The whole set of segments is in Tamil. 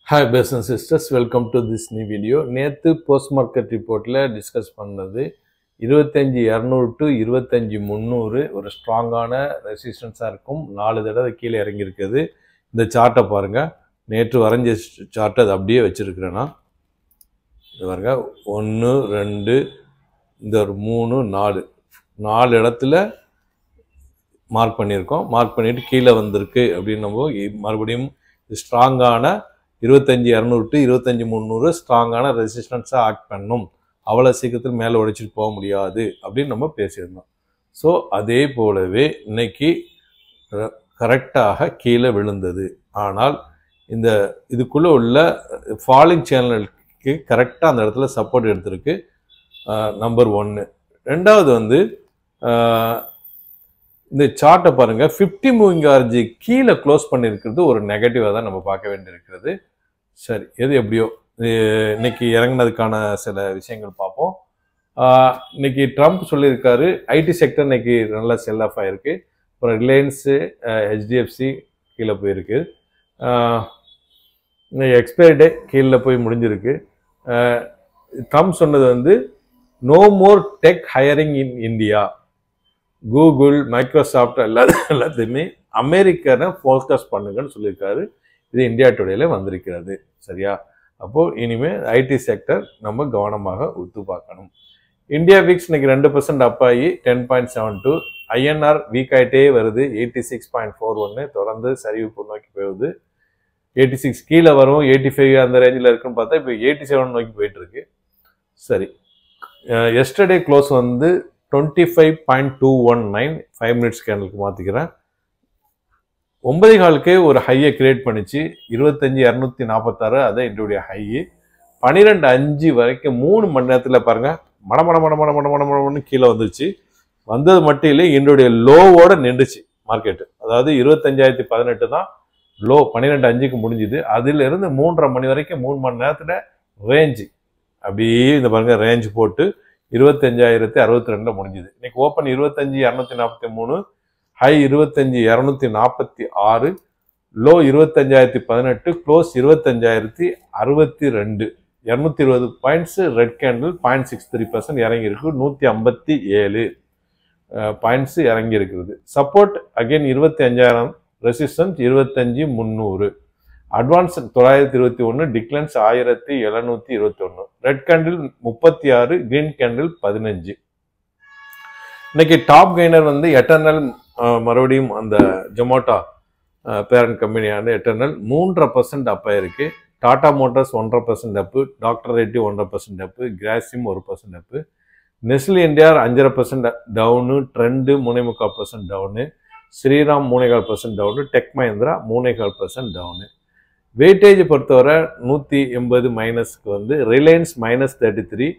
Hi business sisters, welcome to this new video. நேத்து போஸ்ட் மார்க்கெட் ரிப்போர்ட்ல டிஸ்கஸ் பண்ணது 25200 டு 25300 ஒரு ஸ்ட்ராங்கான ரெசிஸ்டன்ஸா இருக்கும். 4 தடவை கீழே இறங்கி இருக்குது. இந்த சார்ட்டை பாருங்க. நேற்று வரைஞ்ச சார்ட் அது அப்படியே வச்சிருக்கிறேன்னா இது பாருங்க 1 2 இந்த ஒரு 3 4 4 இடத்துல மார்க் பண்ணியிருக்கோம். மார்க் பண்ணிட்டு கீழே வந்திருக்கு அப்படின்னு நம்ம மறுபடியும் ஸ்ட்ராங்கான 25200 டு 25300 ஸ்ட்ராங்கான ரெசிஸ்டன்ஸாக ஆக்ட் பண்ணும். அவ்வளோ சீக்கிரத்தில் மேலே உடைச்சிட்டு போக முடியாது அப்படின்னு நம்ம பேசியிருந்தோம். ஸோ அதே போலவே இன்னைக்கு கரெக்டாக கீழே விழுந்தது. ஆனால் இந்த இதுக்குள்ளே உள்ள ஃபாலிங் சேனலுக்கு கரெக்டாக அந்த இடத்துல சப்போர்ட் எடுத்திருக்கு. நம்பர் 1. ரெண்டாவது வந்து இந்த சார்ட்டை பாருங்க, 50 மூவிங் ஆர்ஜி கீழே க்ளோஸ் பண்ணியிருக்கிறது ஒரு நெகட்டிவாக தான் நம்ம பார்க்க வேண்டியிருக்கிறது. சரி, எது எப்படியோ இன்னைக்கு இறங்கினதுக்கான சில விஷயங்கள் பார்ப்போம். இன்னைக்கு ட்ரம்ப் சொல்லியிருக்காரு ஐடி செக்டர் இன்னைக்கு நல்லா செல் ஆஃப் ஆயிருக்கு. அப்புறம் ரிலையன்ஸு, ஹெச்டிஎஃப்சி கீழே போயிருக்கு. எக்ஸ்பைரி டே கீழே போய் முடிஞ்சிருக்கு. ட்ரம்ப் சொன்னது வந்து no more tech hiring in India. Google, Microsoft எல்லாத்தையுமே அமெரிக்கனை ஃபோக்கஸ் பண்ணுங்கன்னு சொல்லியிருக்காரு. இது இந்தியா டுடேல வந்திருக்கிறது. சரியா? அப்போது இனிமேல் ஐடி செக்டர் நம்ம கவனமாக உத்து பார்க்கணும். இந்தியா விக்ஸ் இன்னைக்கு 2% அப் ஆகி 10.72. ஐஎன்ஆர் வீக் ஆகிட்டே வருது. 86.41 தொடர்ந்து சரிவு நோக்கி போகுது. 86 கீழே வரும், 85 அந்த ரேஞ்சில் இருக்குன்னு பார்த்தா இப்போ 87 நோக்கி போயிட்டு இருக்கு. சரி, எஸ்டர்டே க்ளோஸ் வந்து 25.219 5 மினிட்ஸ் கேண்டலுக்கு மாற்றிக்கிறேன். 9.4 ஒரு ஹையை கிரியேட் பண்ணிச்சு. 25,246 அதை என்னுடைய ஹையு. 12.5 வரைக்கும் 3 மணி நேரத்தில் பாருங்க மடமடன்னு கீழே வந்துருச்சு. வந்தது மட்டும் இல்லை, என்னுடைய லோவோட நின்றுச்சு மார்க்கெட்டு. அதாவது 25,018 தான் லோ. 12.5க்கு முடிஞ்சுது. அதிலிருந்து 3.5 மணி வரைக்கும் 3 மணி நேரத்தில் ரேஞ்சு அப்படியே இந்த பாருங்க ரேஞ்ச் போட்டு 25,062 முடிஞ்சுது. இன்னைக்கு open 25,243, high 25,246, low 25,018, close 25,062. 220 points red candle 0.63% இறங்கி இருக்கு. 157 பாயிண்ட்ஸ் இறங்கி இருக்கிறது. Support again 25,000, resistance 25,300, advance 921, declines 1,721. Red candle 36, green candle 15. இன்னைக்கு டாப் கெய்னர் வந்து எட்டர்னல், மறுபடியும் அந்த ஜொமேட்டோ பேரண்ட் கம்பெனியான எட்டர்னல் 3% அப் ஆயிருக்கு. Tata Motors 1% up, doctor Reddy 1% up, Grasim 1% up, Nestle India 5% down, Trent 3.25% town, Sriram 3.25% down, tech Mahindra 3.25% down. Weightage பொறுத்தவரை 180 மைனஸ்க்கு வந்து Reliance -33,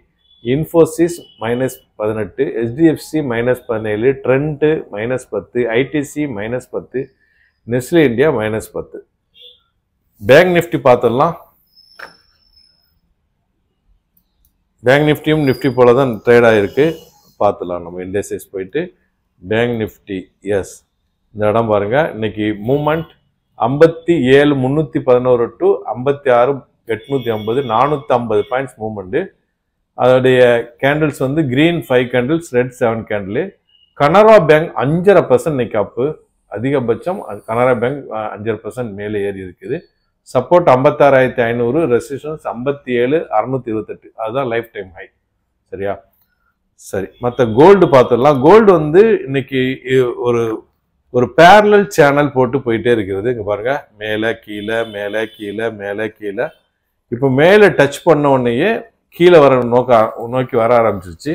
Infosys -18, HDFC -17, Trent -10, ITC -10, Nestle India -10. Bank Nifty பார்த்துடலாம். பேங்க் நிஃப்டியும் நிஃப்டி போல தான் ட்ரேட் ஆகிருக்கு. பார்த்துடலாம் நம்ம இண்டெக்ஸஸ் போயிட்டு. பேங்க் நிஃப்டி எஸ், இந்த இடம் பாருங்க. இன்னைக்கு மூமெண்ட் 57,311 டு 56,850, 450 பாயிண்ட்ஸ் மூவ்மெண்ட். அதோடைய கேண்டில்ஸ் வந்து green 5 candles, red 7 candle. Canara bank 5.5% இன்னைக்கு அப்பு. அதிகபட்சம் கனரா பேங்க் 5.5% மேலே ஏறி இருக்குது. Support 56,500, resistance 57,628. அதுதான் லைஃப் டைம் ஹை. சரியா? சரி, மற்ற கோல்டு பார்த்துடலாம். கோல்டு வந்து இன்னைக்கு ஒரு பேரலல் சேனல் போட்டு போயிட்டே இருக்கிறது. இங்க பாருங்க, மேலே கீழே மேலே கீழே மேலே கீழே. இப்போ மேலே டச் பண்ண உடனேயே கீழே வர நோக்கி வர ஆரம்பிச்சிருச்சு.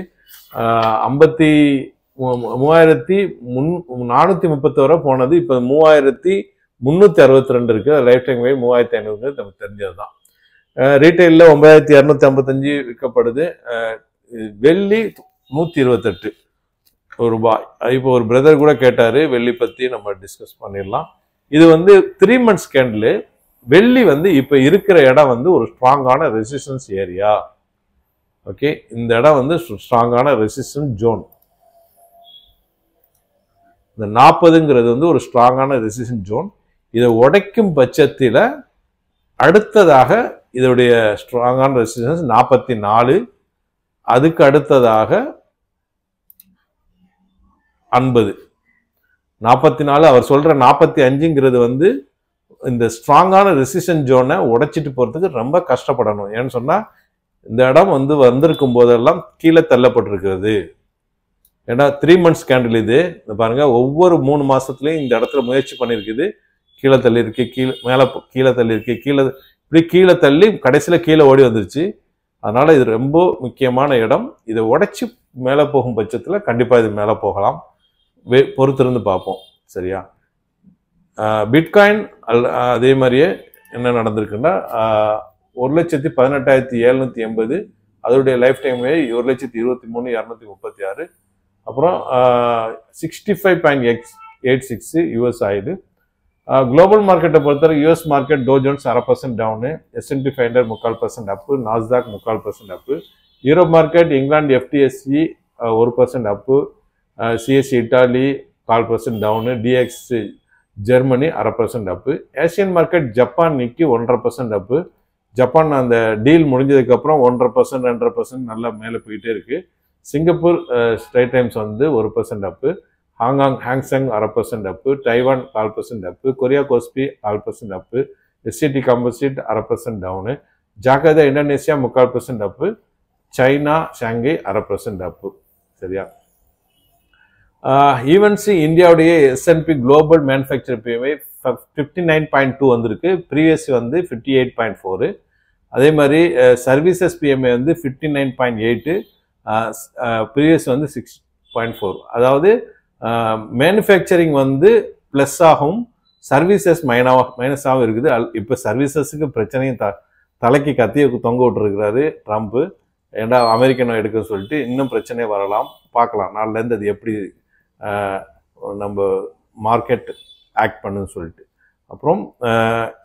53,430 வரை போனது. இப்போ 3,362 இருக்கு. லைஃப் டைம் வை 3,500 நமக்கு தெரிஞ்சது தான். ரீட்டைலில் 9,255 விற்கப்படுது. வெள்ளி 128 ரூபாய். இப்போ ஒரு பிரதர் கூட கேட்டாரு வெள்ளி பத்தி, நம்ம டிஸ்கஸ் பண்ணிடலாம். இது வந்து 3 மந்த்ஸ் கேண்டில். வெள்ளி வந்து இப்ப இருக்கிற இடம் வந்து ஒரு ஸ்ட்ராங்கான ரெசிஸ்டன்ஸ் ஏரியா. ஓகே, இந்த இடம் வந்து ஸ்ட்ராங்கான ரெசிஸ்டன்ஸ் ஜோன். இந்த 40ங்கிறது வந்து ஒரு ஸ்ட்ராங்கான ரெசிஸ்டன்ஸ் ஜோன். இதை உடைக்கும் பட்சத்தில் அடுத்ததாக இதோடைய ஸ்ட்ராங்கான ரெசிஸ்டன்ஸ் 44. அதுக்கு அடுத்ததாக 50. 44 அவர் சொல்ற 45ங்கிறது வந்து இந்த ஸ்ட்ராங்கான ரெசிஸ்டன்ஸ் ஜோனை உடைச்சிட்டு போறதுக்கு ரொம்ப கஷ்டப்படணும். ஏன்னு சொன்னா இந்த இடம் வந்து வந்திருக்கும் போதெல்லாம் கீழே தள்ளப்பட்டிருக்கிறது. ஏன்னா 3 months கேண்டில் இது பாருங்க, ஒவ்வொரு 3 மாசத்துலயும் இந்த இடத்துல முயற்சி பண்ணிருக்குது. கீழே தள்ளி இருக்கு, கீழே தள்ளி இருக்கு, இப்படி கீழே தள்ளி கடைசியில கீழே ஓடி வந்துருச்சு. அதனால இது ரொம்ப முக்கியமான இடம். இதை உடைச்சு மேலே போகும் பட்சத்துல கண்டிப்பா இது மேலே போகலாம். பொறுத்திருந்து பார்ப்போம். சரியா? பிட்காயின் அதே மாதிரியே என்ன நடந்திருக்குன்னா 1,18,780 அதோடைய லைஃப் டைம் 1,23,236. அப்புறம் 65.86 யூஎஸ் ஆயிடு. குளோபல் மார்க்கெட்டை பொறுத்தவரை US market Dow Jones 0.5% down, S&P 500 3/4% up, Nasdaq 3/4% up, Europe market England FTSE 1% up, CSE Italy 0.25% down, DX Germany 0.5% up, Asian market Japan Nikkei 1.5% up. Japan அந்த டீல் முடிஞ்சதுக்கு அப்புறம் 1.5% 2.5% நல்லா மேலே போயிட்டே இருக்கு. சிங்கப்பூர் ஸ்ட்ரைட் டைம்ஸ் வந்து 1% up, Hong Kong Hang Seng 0.5% up, Taiwan 0.5% up, Korea Kospi 0.5% up, SCT composite 0.5% down, Jakarta Indonesia 3/4% up, China Shanghai 0.5% up. சரியா? ஈவன்ஸ் இந்தியாவுடைய S&P குளோபல் மேனுஃபேக்சர் PMI 59.2 வந்திருக்கு. ப்ரீவியஸ் வந்து 58.4. அதே மாதிரி சர்வீசஸ் PMI வந்து 59.8, ப்ரீவியஸ் வந்து 6.4. அதாவது மேனுஃபேக்சரிங் வந்து ப்ளஸ் ஆகும், சர்வீசஸ் மைனஸாகவும் இருக்குது. இப்போ சர்வீசஸுக்கு பிரச்சனையும் தலைக்கு கத்தியை தொங்க விட்டுருக்கிறாரு ட்ரம்ப்பு. ஏன்னா அமெரிக்கனை எடுக்க சொல்லிட்டு இன்னும் பிரச்சனை வரலாம். பார்க்கலாம் நாளிலேருந்து அது எப்படி நம்ம மார்க்கெட் ஆக்ட் பண்ணுன்னு சொல்லிட்டு. அப்புறம்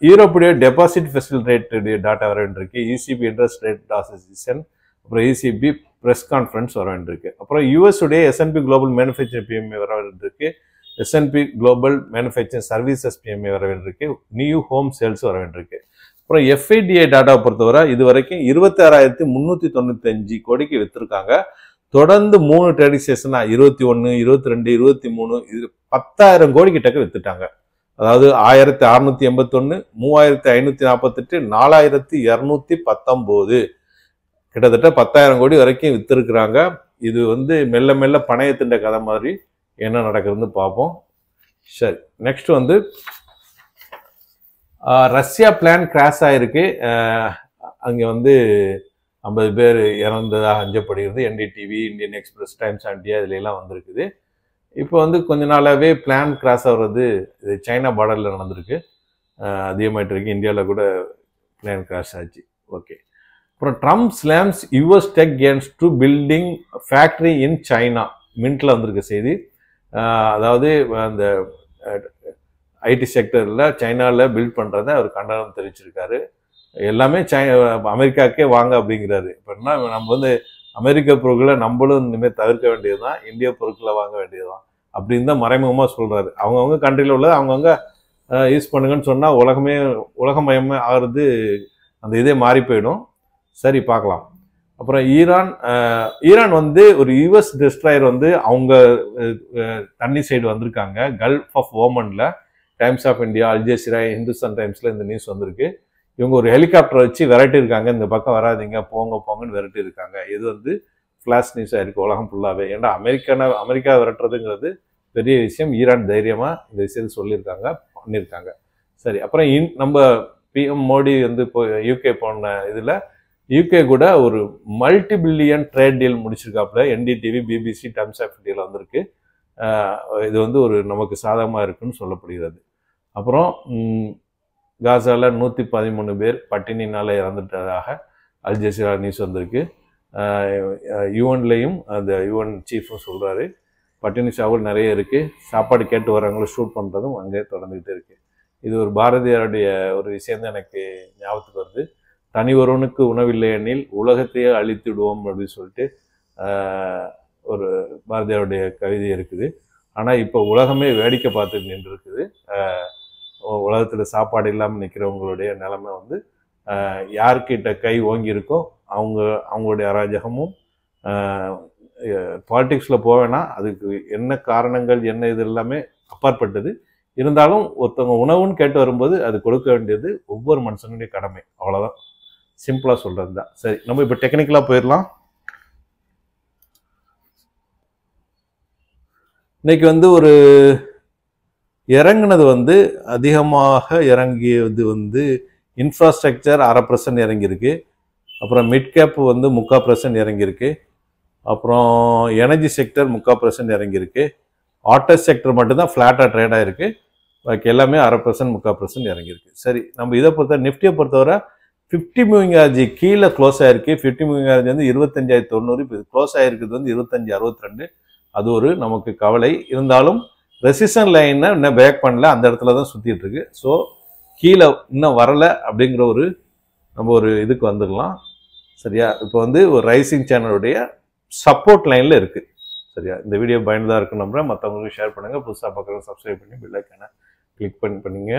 யூரோப்புடைய டெபாசிட் ஃபெசிலிட்டி ரேட்டுடைய டாட்டா வர வேண்டியிருக்கு, ECB இன்ட்ரெஸ்ட் ரேட் அசோசியேஷன், அப்புறம் ECB ப்ரெஸ் கான்ஃபரன்ஸ் வர வேண்டியிருக்கு. அப்புறம் US உடைய S&P குளோபல் மேனுஃபேக்சர் PMI வர வேண்டியிருக்கு, S&P global manufacturing services PMI வர வேண்டியிருக்கு, நியூ ஹோம் சேல்ஸ் வர வேண்டியிருக்கு. அப்புறம் FIDA டாட்டாவை பொறுத்தவரை இது வரைக்கும் 26,395 கோடிக்கு விற்றுருக்காங்க. தொடர்ந்து 3 ட்ரேடிங் செஷனா 21, 22, 23 இது 10,000 கோடி கிட்டக்க வித்துட்டாங்க. அதாவது 1,681, 3,548, 4,219 கிட்டத்தட்ட 10,000 கோடி வரைக்கும் வித்திருக்கிறாங்க. இது வந்து மெல்ல மெல்ல பணையத்தின் கதை மாதிரி என்ன நடக்குதுன்னு பார்ப்போம். சரி, நெக்ஸ்ட் வந்து ரஷ்யா பிளான் கிராஷ் ஆயிருக்கு. அங்கே வந்து 50 பேர் இறந்ததாக அஞ்சப்படுகிறது. NDTV, Indian Express, Times of India இதுலாம் வந்திருக்குது. இப்போ வந்து கொஞ்ச நாளாகவே பிளான் கிராஸ் ஆகிறது இது சைனா பார்டரில் நடந்திருக்கு, அதிகமாகிட்டு இருக்கு. இந்தியாவில் கூட பிளான் கிராஷ் ஆச்சு. ஓகே. அப்புறம் Trump slams US tech giants to building factory in China, மின்ட்டில் வந்திருக்க செய்தி. அதாவது அந்த ஐடி செக்டரில் சைனாவில் பில்ட் பண்ணுறத அவர் கண்டனம் தெரிவிச்சிருக்காரு. எல்லாமே அமெரிக்காவுக்கே வாங்க அப்படிங்கிறாரு. இப்போ என்ன, நம்ம வந்து அமெரிக்க பொருட்களை நம்மளும் இனிமேல் தவிர்க்க வேண்டியது தான், இந்திய பொருட்களை வாங்க வேண்டியது தான் அப்படின்னு தான் மறைமுகமாக சொல்கிறாரு. அவங்கவுங்க கண்ட்ரியில் உள்ளது அவங்கவுங்க யூஸ் பண்ணுங்கன்னு சொன்னால் உலகமயமே ஆகிறது, அந்த இதே மாறி போயிடும். சரி, பார்க்கலாம். அப்புறம் ஈரான் வந்து ஒரு US டெஸ்ட்ராயர் வந்து அவங்க தண்ணி சைடு வந்திருக்காங்க, கல்ஃப் ஆஃப் ஓமனில். Times of India, Al Jazeera, Hindustan டைம்ஸில் இந்த நியூஸ் வந்திருக்கு. இவங்க ஒரு ஹெலிகாப்டர் வச்சு விரட்டி இருக்காங்க, இந்த பக்கம் வராதிங்க போங்கன்னு விரட்டி இருக்காங்க. இது வந்து ஃப்ளாஷ் நியூஸ் ஆயிருக்கு உலகம் ஃபுல்லாகவே. ஏன்னா அமெரிக்கா விரட்டுறதுங்கிறது பெரிய விஷயம். ஈரான் தைரியமாக இந்த விஷயத்தை சொல்லியிருக்காங்க, பண்ணியிருக்காங்க. சரி, அப்புறம் நம்ம PM மோடி வந்து இப்போ UK போன இதில் UK கூட ஒரு மல்டி பில்லியன் ட்ரேட் டீல் முடிச்சிருக்காப்புல. NDTV, BBC, டைம்ஸ் ஆஃப் இந்தியாவில் வந்திருக்கு. இது வந்து ஒரு நமக்கு சாதகமாக இருக்குன்னு சொல்லப்படுகிறது. அப்புறம் காசாவில் 113 பேர் பட்டினினால் இறந்துட்டதாக அல்ஜசீரா நியூஸ் வந்திருக்கு. யூஎன்லேயும் அந்த யூஎன் சீஃபும் சொல்கிறாரு பட்டினி சாவல் நிறைய இருக்குது, சாப்பாடு கேட்டு வரவங்களை ஷூட் பண்ணுறதும் அங்கே தொடர்ந்துக்கிட்டே இருக்குது. இது ஒரு பாரதியாருடைய ஒரு விஷயந்தான் எனக்கு ஞாபகத்துக்கு வருது. தனி ஒருவனுக்கு உணவில்லை எனில் உலகத்தையே அழித்துடுவோம் அப்படின்னு சொல்லிட்டு ஒரு பாரதியாருடைய கவிதை இருக்குது. ஆனால் இப்போ உலகமே வேடிக்கை பார்த்துட்டு நின்று இருக்குது. உலகத்தில் சாப்பாடு இல்லாமல் நிற்கிறவங்களுடைய நிலைமை வந்து யார்கிட்ட கை ஓங்கி இருக்கோ அவங்களுடைய அராஜகமும் பாலிடிக்ஸில் போவேன்னா அதுக்கு என்ன காரணங்கள் என்ன இது எல்லாமே அப்பாற்பட்டது. இருந்தாலும் ஒருத்தவங்க உணவுன்னு கேட்டு வரும்போது அது கொடுக்க வேண்டியது ஒவ்வொரு மனுஷனுடைய கடமை. அவ்வளோதான், சிம்பிளாக சொல்கிறது தான். சரி, நம்ம இப்போ டெக்னிக்கலாக போயிடலாம். இன்னைக்கு வந்து ஒரு இறங்குனது வந்து அதிகமாக இறங்கியது வந்து இன்ஃப்ராஸ்ட்ரக்சர் 0.5% இறங்கியிருக்கு. அப்புறம் மிட் கேப் வந்து 3/4% இறங்கியிருக்கு. அப்புறம் எனர்ஜி செக்டர் 3/4% இறங்கியிருக்கு. ஆட்டோ செக்டர் மட்டும்தான் ஃப்ளாட்டாக ட்ரேட் ஆகிருக்கு. பாக்கி எல்லாமே 0.5% 3/4% இறங்கியிருக்கு. சரி, நம்ம இதை நிஃப்டியை பொறுத்தவரை 50 மூவிங் ஆவரேஜ் கீழே க்ளோஸ் ஆகிருக்கு. 50 மூவிங் ஆவரேஜ் வந்து 25,900. இப்போ க்ளோஸ் ஆகிருக்கிறது வந்து 25,62. அது ஒரு நமக்கு கவலை. இருந்தாலும் ரெசிஸ்டன்ட் லைனை இன்னும் பிரேக் பண்ணல, அந்த இடத்துல தான் சுற்றிட்டு இருக்கு. ஸோ கீழே இன்னும் வரலை அப்படிங்கிற நம்ம ஒரு இதுக்கு வந்துடலாம். சரியா, இப்போ வந்து ஒரு ரைசிங் சேனலுடைய சப்போர்ட் லைனில் இருக்குது. சரியா, இந்த வீடியோ பயனுள்ளதாக இருக்குன்னு நம்புறேன். மற்றவங்களுக்கு ஷேர் பண்ணுங்கள். புதுசாக பார்க்குறவங்க சப்ஸ்கிரைப் பண்ணி பெல் ஐக்கானை கிளிக் பண்ணுங்க.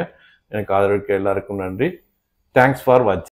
எனக்கு ஆதரவுக்கு எல்லாருக்கும் நன்றி. தேங்க்ஸ் ஃபார் வாட்சிங்.